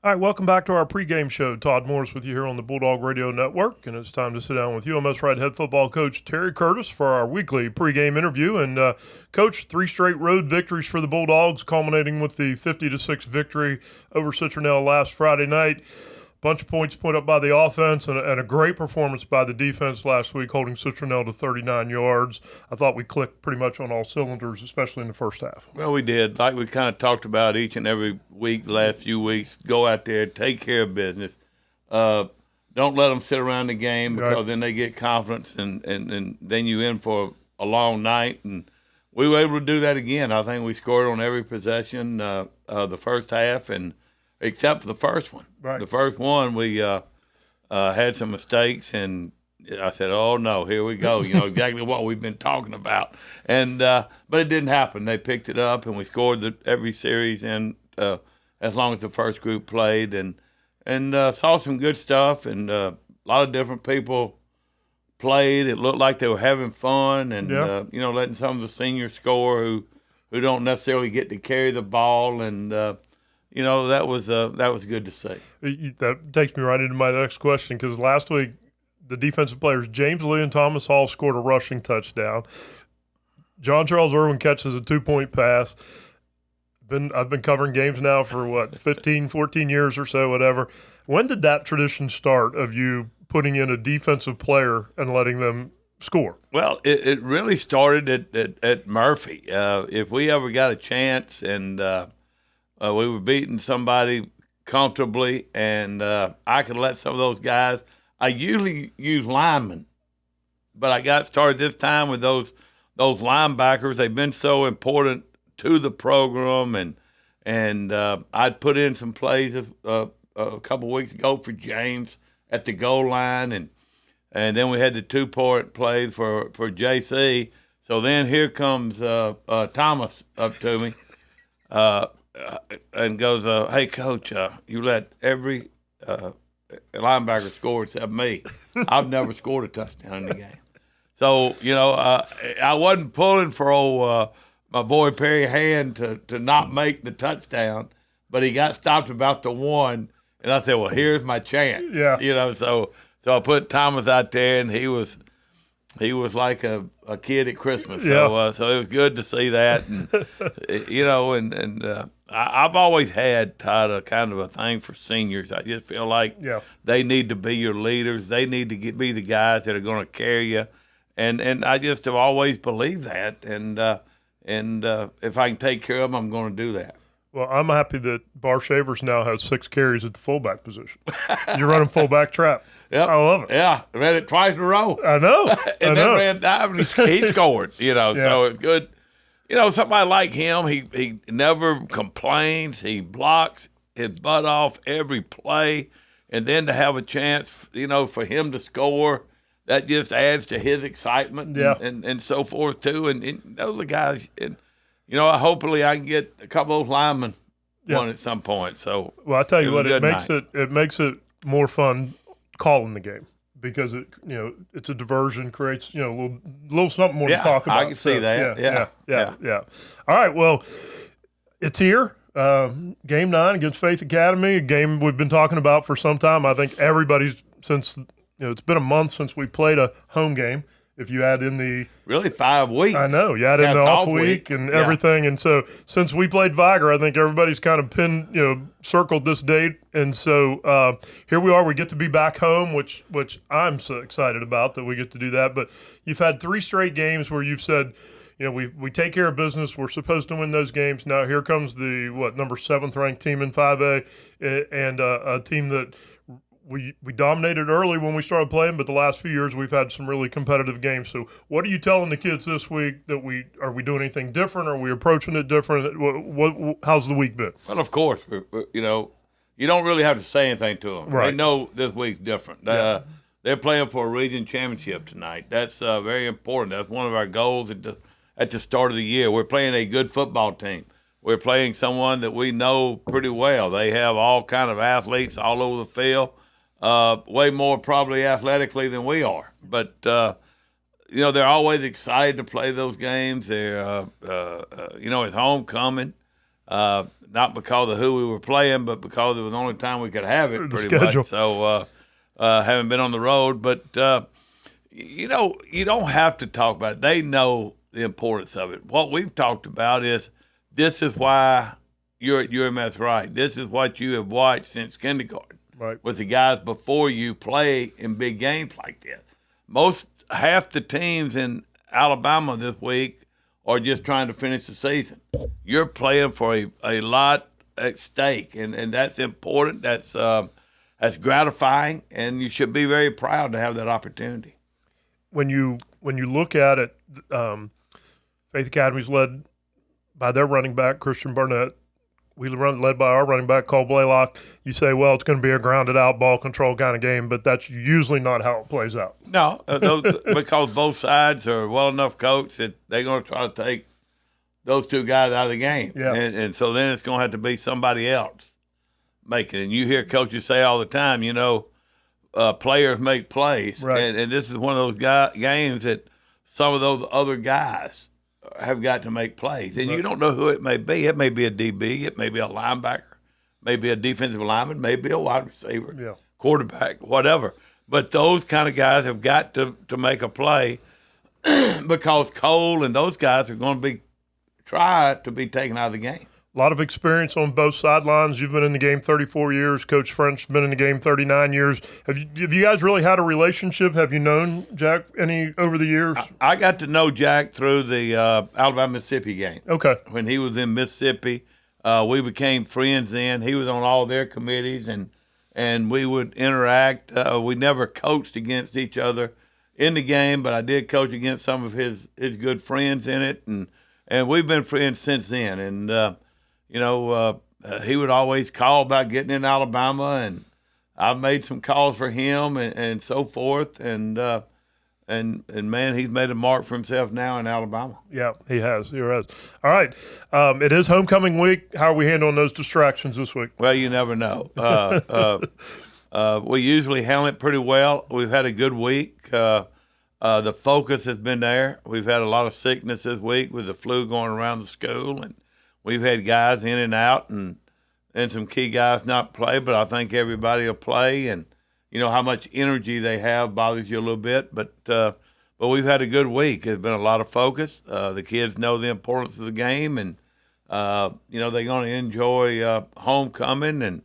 All right, welcome back to our pregame show. Todd Morris with you here on the Bulldog Radio Network, and it's time to sit down with UMS Red head football coach Terry Curtis for our weekly pregame interview. And Coach, 3 straight road victories for the Bulldogs, culminating with the 50-6 victory over Citronelle last Friday night. Bunch of points put up by the offense and a great performance by the defense last week, holding Citronelle to 39 yards. I thought we clicked pretty much on all cylinders, especially in the first half. Well, we did. Like we kind of talked about each and every week, the last few weeks, go out there, take care of business. Don't let them sit around the game because then they get confidence and then you in for a long night. And we were able to do that again. I think we scored on every possession the first half, and except for the first one. Right. The first one, we had some mistakes, and I said, "Oh no, here we go." You know exactly what we've been talking about, and but it didn't happen. They picked it up, and we scored every series, and as long as the first group played, and saw some good stuff, and a lot of different people played. It looked like they were having fun, and letting some of the seniors score who don't necessarily get to carry the ball, and that was good to see. That takes me right into my next question, because last week the defensive players James Lee and Thomas Hall scored a rushing touchdown. John Charles Irwin catches a 2-point pass. I've been covering games now for 15, 14 years or so, whatever. When did that tradition start of you putting in a defensive player and letting them score? Well, it really started at Murphy. If we ever got a chance and we were beating somebody comfortably, and I could let some of those guys. I usually use linemen, but I got started this time with those linebackers. They've been so important to the program, and I'd put in some plays a couple weeks ago for James at the goal line, and then we had the 2-point play for JC. So then here comes Thomas up to me. And goes, "Hey, Coach, you let every linebacker score except me. I've never scored a touchdown in the game." So, I wasn't pulling for my boy Perry Hand to not make the touchdown, but he got stopped about the one, and I said, "Well, here's my chance." Yeah. So I put Thomas out there, and he was like a kid at Christmas. So so it was good to see that, and I've always had, Todd, a kind of a thing for seniors. I just feel like they need to be your leaders. They need to be the guys that are going to carry you, and I just have always believed that. And if I can take care of them, I'm going to do that. Well, I'm happy that Bar Shavers now has 6 carries at the fullback position. You're running fullback trap. Yep. I love it. Yeah, ran it twice in a row. I know. And then ran dive, and he scored. So it's good. Somebody like him, he never complains. He blocks his butt off every play, and then to have a chance, for him to score, that just adds to his excitement and so forth too. And those are guys. And hopefully I can get a couple of those linemen one at some point. So well, I tell you what, it makes it more fun calling the game, because it's a diversion, creates a little something more to talk about. I can see that. Yeah. All right, well, it's here. Game 9 against Faith Academy, a game we've been talking about for some time. I think everybody's since it's been a month since we played a home game. If you add in the really 5 weeks, I know you add in the off week and everything, and so since we played Viger, I think everybody's kind of circled this date, and so here we are. We get to be back home, which I'm so excited about that we get to do that. But you've had 3 straight games where you've said, we take care of business. We're supposed to win those games. Now here comes the number 7th ranked team in 5A, and a team that. We dominated early when we started playing, but the last few years we've had some really competitive games. So what are you telling the kids this week? Are we doing anything different? Are we approaching it different? How's the week been? Well, of course, you don't really have to say anything to them. Right. They know this week's different. They're playing for a region championship tonight. That's very important. That's one of our goals at the start of the year. We're playing a good football team. We're playing someone that we know pretty well. They have all kind of athletes all over the field. Way more probably athletically than we are, but they're always excited to play those games. They're it's homecoming. not because of who we were playing, but because it was the only time we could have it, The pretty schedule. much. So haven't been on the road, but you don't have to talk about it. They know the importance of it. What we've talked about is this is why you're at UMS Wright. This is what you have watched since kindergarten. Right. With the guys before you play in big games like this. Half the teams in Alabama this week are just trying to finish the season. You're playing for a lot at stake, and that's important. That's gratifying, and you should be very proud to have that opportunity. When you look at it, Faith Academy's led by their running back, Christian Barnett. Led by our running back, Cole Blaylock. You say, well, it's going to be a grounded-out, ball control kind of game, but that's usually not how it plays out. No, because both sides are well enough coached that they're going to try to take those two guys out of the game. Yeah. And so then it's going to have to be somebody else making it. And you hear coaches say all the time, players make plays. Right. And this is one of those games that some of those other guys have got to make plays. And you don't know who it may be. It may be a DB. It may be a linebacker. Maybe a defensive lineman. Maybe a wide receiver, quarterback, whatever. But those kind of guys have got to make a play because Cole and those guys are going to try to be taken out of the game. A lot of experience on both sidelines. You've been in the game 34 years. Coach French's been in the game 39 years. Have you guys really had a relationship? Have you known Jack any over the years? I got to know Jack through the Alabama-Mississippi game. Okay. When he was in Mississippi, we became friends then. He was on all their committees, and we would interact. We never coached against each other in the game, but I did coach against some of his good friends in it, and we've been friends since then. And he would always call about getting in Alabama, and I've made some calls for him and so forth. And man, he's made a mark for himself now in Alabama. Yeah, he has. All right. It is homecoming week. How are we handling those distractions this week? Well, you never know. We usually handle it pretty well. We've had a good week. The focus has been there. We've had a lot of sickness this week with the flu going around the school, and we've had guys in and out and some key guys not play, but I think everybody will play. And you know how much energy they have bothers you a little bit. But we've had a good week. There's been a lot of focus. The kids know the importance of the game, and they're going to enjoy homecoming and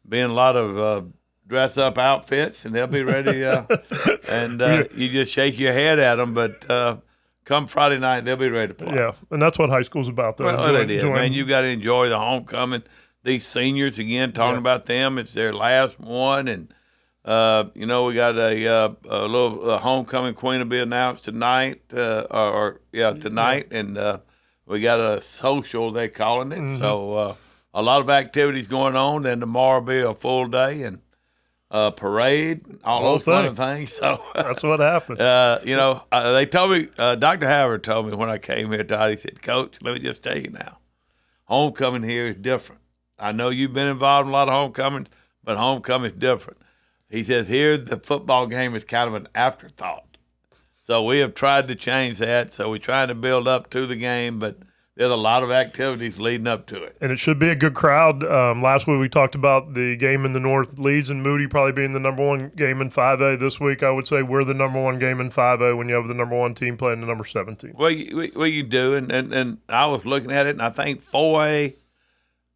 being a lot of dress-up outfits, and they'll be ready. You just shake your head at them, but come Friday night, they'll be ready to play. Yeah, and that's what high school's about, though. Well, it is, man. You got to enjoy the homecoming. These seniors, again, talking about them. It's their last one, and we got a little homecoming queen to be announced tonight, tonight, and we got a social, they're calling it. Mm-hmm. So a lot of activities going on, and tomorrow will be a full day, and parade, all those kind of things. So that's what happened. They told me, Dr. Howard told me when I came here, Todd, he said, Coach, let me just tell you now, homecoming here is different. I know you've been involved in a lot of homecomings, but homecoming is different. He says here the football game is kind of an afterthought. So we have tried to change that. So we're trying to build up to the game, but there's a lot of activities leading up to it. And it should be a good crowd. Last week we talked about the game in the North, Leeds and Moody probably being the number one game in 5A. This week I would say we're the number one game in 5A when you have the number one team playing the number 17. Well, you do, and I was looking at it, and I think 4A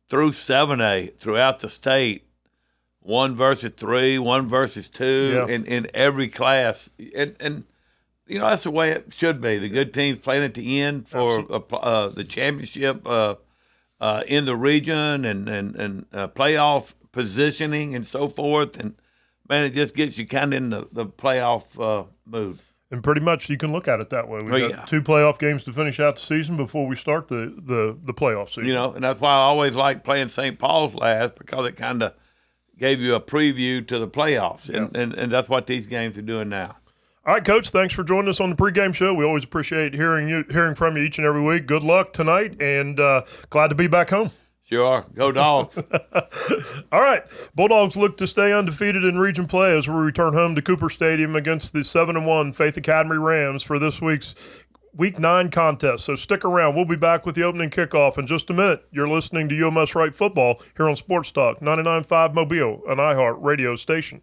through 7A throughout the state, 1 versus 3, 1 versus 2 in every class. And that's the way it should be. The good teams playing at the end for the championship in the region and playoff positioning and so forth. And, man, it just gets you kind of in the playoff mood. And pretty much you can look at it that way. We've got 2 playoff games to finish out the season before we start the playoff season. And that's why I always like playing St. Paul's last, because it kind of gave you a preview to the playoffs. And that's what these games are doing now. All right, Coach, thanks for joining us on the pregame show. We always appreciate hearing from you each and every week. Good luck tonight, and glad to be back home. Sure. Go Dogs. All right. Bulldogs look to stay undefeated in region play as we return home to Cooper Stadium against the 7-1 Faith Academy Rams for this week's Week 9 contest. So stick around. We'll be back with the opening kickoff in just a minute. You're listening to UMS Right Football here on Sports Talk 99.5 Mobile, an iHeart radio station.